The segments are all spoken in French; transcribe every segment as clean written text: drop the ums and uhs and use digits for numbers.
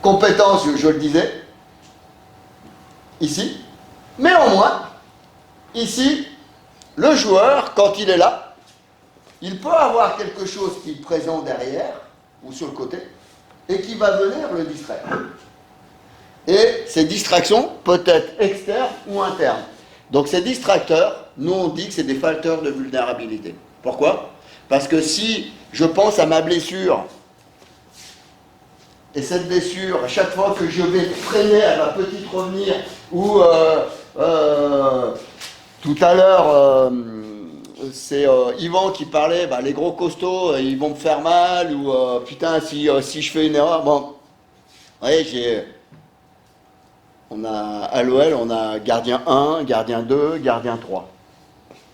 compétence, je le disais, ici. Mais au moins, ici, le joueur, quand il est là, il peut avoir quelque chose qui est présent derrière ou sur le côté et qui va venir le distraire. Et ces distractions peuvent être externes ou internes. Donc ces distracteurs, nous on dit que c'est des facteurs de vulnérabilité. Pourquoi? Parce que si je pense à ma blessure, et cette blessure, à chaque fois que je vais freiner, elle va peut-être revenir, ou tout à l'heure, c'est Yvan qui parlait, bah, les gros costauds, ils vont me faire mal, ou putain, si je fais une erreur, bon, vous voyez, à l'OL, on a gardien 1, gardien 2, gardien 3.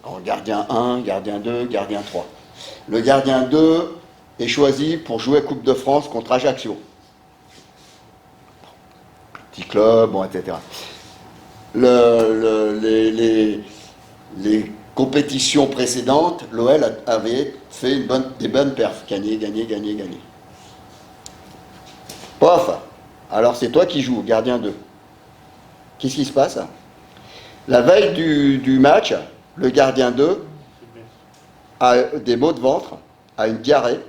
Alors, gardien 1, gardien 2, gardien 3. Le gardien 2 est choisi pour jouer Coupe de France contre Ajaccio. Petit club, bon, etc. Les compétitions précédentes, l'OL avait fait des bonnes perfs. Gagné. Pof. Alors c'est toi qui joues, gardien 2. Qu'est-ce qui se passe? La veille du match, le gardien 2 a des maux de ventre, a une diarrhée,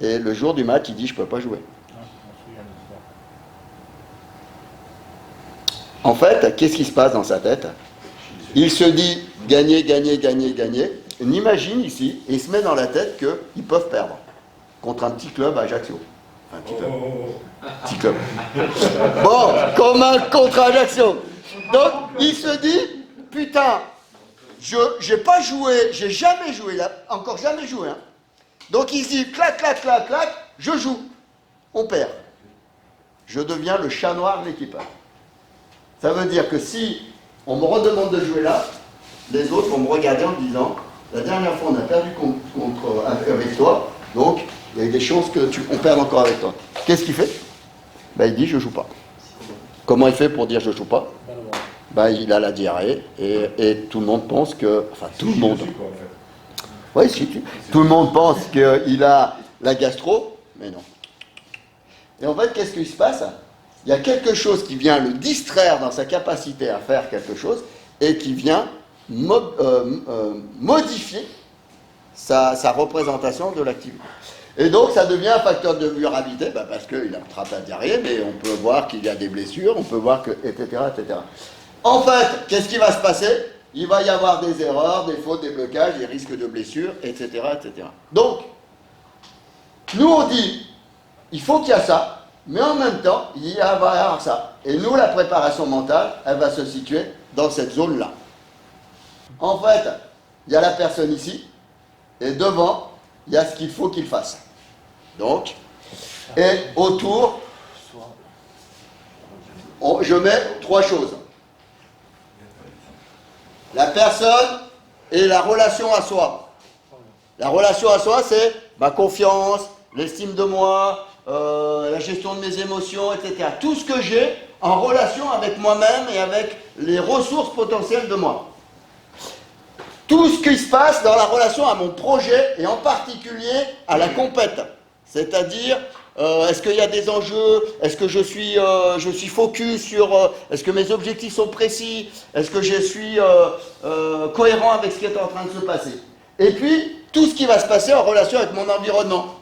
et le jour du match, il dit « je ne peux pas jouer ». En fait, qu'est-ce qui se passe dans sa tête? Il se dit « gagner ». On imagine ici, et il se met dans la tête qu'ils peuvent perdre contre un petit club à Ajaccio. Un petit club. Bon, comme un contre Ajaccio. Donc, il se dit, putain, j'ai pas joué, j'ai jamais joué là, encore jamais joué. Hein. Donc, il se dit, clac, je joue. On perd. Je deviens le chat noir de l'équipe. Ça veut dire que si on me redemande de jouer là, les autres vont me regarder en me disant, la dernière fois, on a perdu avec toi, donc il y a des chances qu'on perde encore avec toi. Qu'est-ce qu'il fait? Il dit je joue pas. Comment il fait pour dire je joue pas? Il a la diarrhée et tout le monde pense que... Enfin, tout le monde. Oui, tout le monde pense qu'il a la gastro, mais non. Et en fait, qu'est-ce qui se passe? Il y a quelque chose qui vient le distraire dans sa capacité à faire quelque chose et qui vient modifier sa représentation de l'activité. Et donc, ça devient un facteur de vulnérabilité, parce qu'il attrape la diarrhée, mais on peut voir qu'il y a des blessures, on peut voir que, etc., etc. En fait, qu'est-ce qui va se passer? Il va y avoir des erreurs, des fautes, des blocages, des risques de blessures, etc., etc. Donc, nous, on dit, il faut qu'il y ait ça, mais en même temps, il va y avoir ça. Et nous, la préparation mentale, elle va se situer dans cette zone-là. En fait, il y a la personne ici, et devant, il y a ce qu'il faut qu'il fasse. Donc, et autour, je mets 3 choses. La personne et la relation à soi. La relation à soi, c'est ma confiance, l'estime de moi, la gestion de mes émotions, etc. Tout ce que j'ai en relation avec moi-même et avec les ressources potentielles de moi. Tout ce qui se passe dans la relation à mon projet et en particulier à la compète. C'est-à-dire, est-ce qu'il y a des enjeux? Est-ce que je suis focus sur... est-ce que mes objectifs sont précis? Est-ce que je suis cohérent avec ce qui est en train de se passer? Et puis, tout ce qui va se passer en relation avec mon environnement.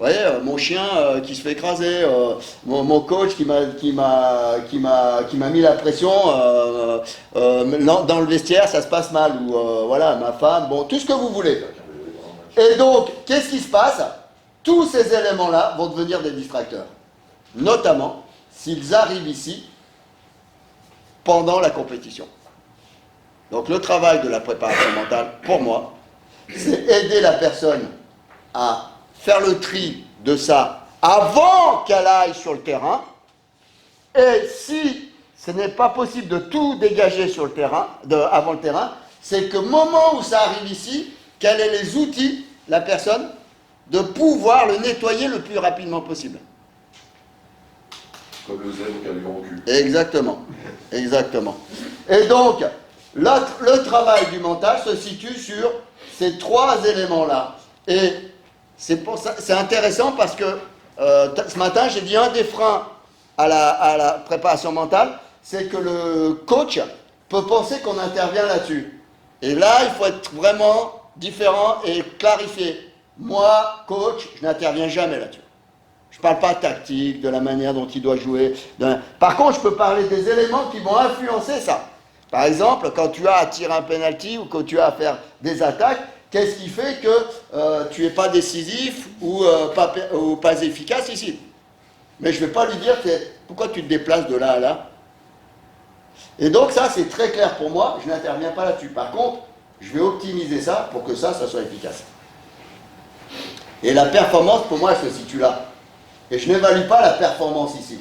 Vous voyez, mon chien qui se fait écraser, mon coach qui m'a mis la pression, dans le vestiaire, ça se passe mal, ou voilà, ma femme, bon, tout ce que vous voulez. Et donc, qu'est-ce qui se passe? Tous ces éléments-là vont devenir des distracteurs, notamment s'ils arrivent ici pendant la compétition. Donc, le travail de la préparation mentale, pour moi, c'est aider la personne à faire le tri de ça avant qu'elle aille sur le terrain. Et si ce n'est pas possible de tout dégager sur le terrain, avant le terrain, c'est que au moment où ça arrive ici, qu'elle ait les outils, la personne, de pouvoir le nettoyer le plus rapidement possible. Comme le zèbre qui a du grand cul. Exactement. Et donc, le travail du mental se situe sur ces 3 éléments-là. Et c'est intéressant parce que ce matin, j'ai dit un des freins à la préparation mentale, c'est que le coach peut penser qu'on intervient là-dessus. Et là, il faut être vraiment différent et clarifier. Moi, coach, je n'interviens jamais là-dessus. Je ne parle pas tactique, de la manière dont il doit jouer. Par contre, je peux parler des éléments qui vont influencer ça. Par exemple, quand tu as à tirer un penalty ou quand tu as à faire des attaques, qu'est-ce qui fait que tu n'es pas décisif ou pas efficace ici? Mais je ne vais pas lui dire pourquoi tu te déplaces de là à là. Et donc ça, c'est très clair pour moi, je n'interviens pas là-dessus. Par contre, je vais optimiser ça pour que ça soit efficace. Et la performance, pour moi, elle se situe là. Et je n'évalue pas la performance ici.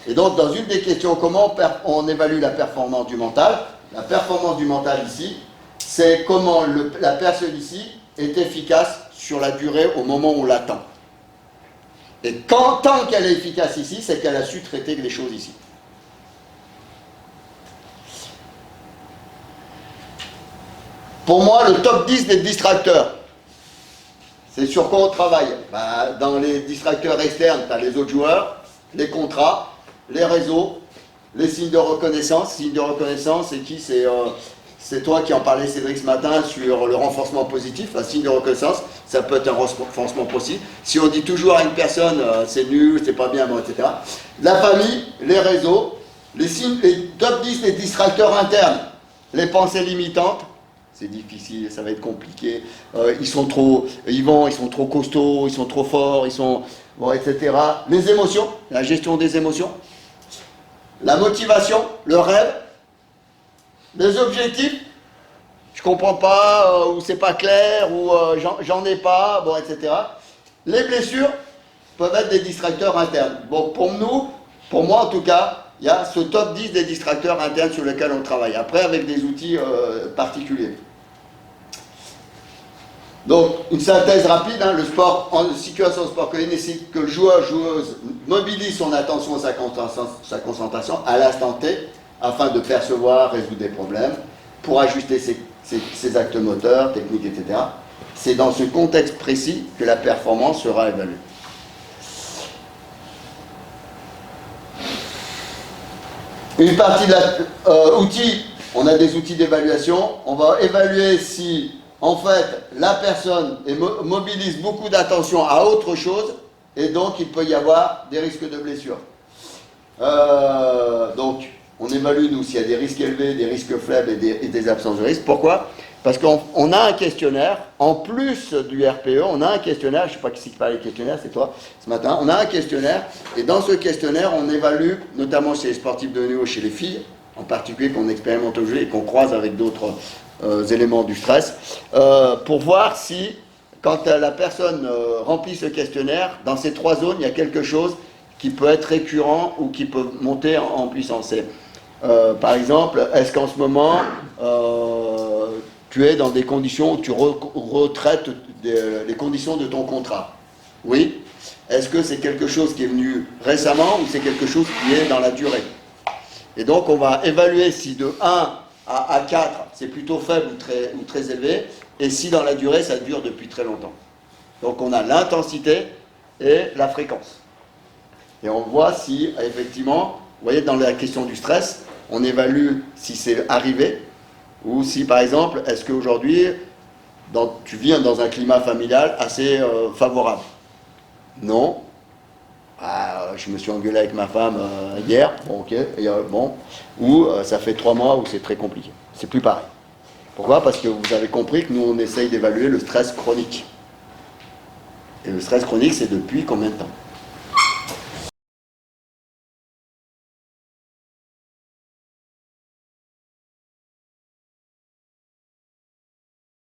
Et donc, dans une des questions, comment on évalue la performance du mental? La performance du mental ici, c'est comment la personne ici est efficace sur la durée au moment où on l'attend. Et tant qu'elle est efficace ici, c'est qu'elle a su traiter les choses ici. Pour moi, le top 10 des distracteurs, c'est sur quoi on travaille? Dans les distracteurs externes, tu as les autres joueurs, les contrats, les réseaux, les signes de reconnaissance. Signes de reconnaissance, c'est qui? C'est toi qui en parlais, Cédric, ce matin, sur le renforcement positif. Un signe de reconnaissance, ça peut être un renforcement possible. Si on dit toujours à une personne, c'est nul, c'est pas bien, bon, etc. La famille, les réseaux, les top 10 des distracteurs internes, les pensées limitantes. C'est difficile, ça va être compliqué. Ils sont trop costauds, ils sont trop forts, etc. Les émotions, la gestion des émotions. La motivation, le rêve. Les objectifs, je comprends pas, ou c'est pas clair, ou j'en ai pas, bon, etc. Les blessures peuvent être des distracteurs internes. Bon, pour moi en tout cas, il y a ce top 10 des distracteurs internes sur lesquels on travaille. Après, avec des outils particuliers. Donc, une synthèse rapide, le sport, en situation de sport que nécessite que le joueur-joueuse mobilise son attention et sa concentration à l'instant T, afin de percevoir, résoudre des problèmes, pour ajuster ses actes moteurs, techniques, etc. C'est dans ce contexte précis que la performance sera évaluée. Une partie de outils, on a des outils d'évaluation, on va évaluer si en fait la personne mobilise beaucoup d'attention à autre chose et donc il peut y avoir des risques de blessure. Donc on évalue nous s'il y a des risques élevés, des risques faibles et des absences de risque. Pourquoi? Parce qu'on a un questionnaire, en plus du RPE, on a un questionnaire, je ne sais pas qui parlait de questionnaire, c'est toi, ce matin, on a un questionnaire, et dans ce questionnaire, on évalue, notamment chez les sportifs de haut niveau, chez les filles, en particulier qu'on expérimente au jeu et qu'on croise avec d'autres éléments du stress, pour voir si, quand la personne remplit ce questionnaire, dans ces trois zones, il y a quelque chose qui peut être récurrent ou qui peut monter en puissance. Par exemple, est-ce qu'en ce moment, tu es dans des conditions où tu retraites les conditions de ton contrat? Oui. Est-ce que c'est quelque chose qui est venu récemment ou c'est quelque chose qui est dans la durée? Et donc, on va évaluer si de 1 à 4, c'est plutôt faible ou très élevé, et si dans la durée, ça dure depuis très longtemps. Donc, on a l'intensité et la fréquence. Et on voit si, effectivement, vous voyez, dans la question du stress, on évalue si c'est arrivé, ou si, par exemple, est-ce qu'aujourd'hui, tu vis dans un climat familial assez favorable? Non. Je me suis engueulé avec ma femme hier, bon, ok, ou ça fait 3 mois où c'est très compliqué. C'est plus pareil. Pourquoi? Parce que vous avez compris que nous, on essaye d'évaluer le stress chronique. Et le stress chronique, c'est depuis combien de temps?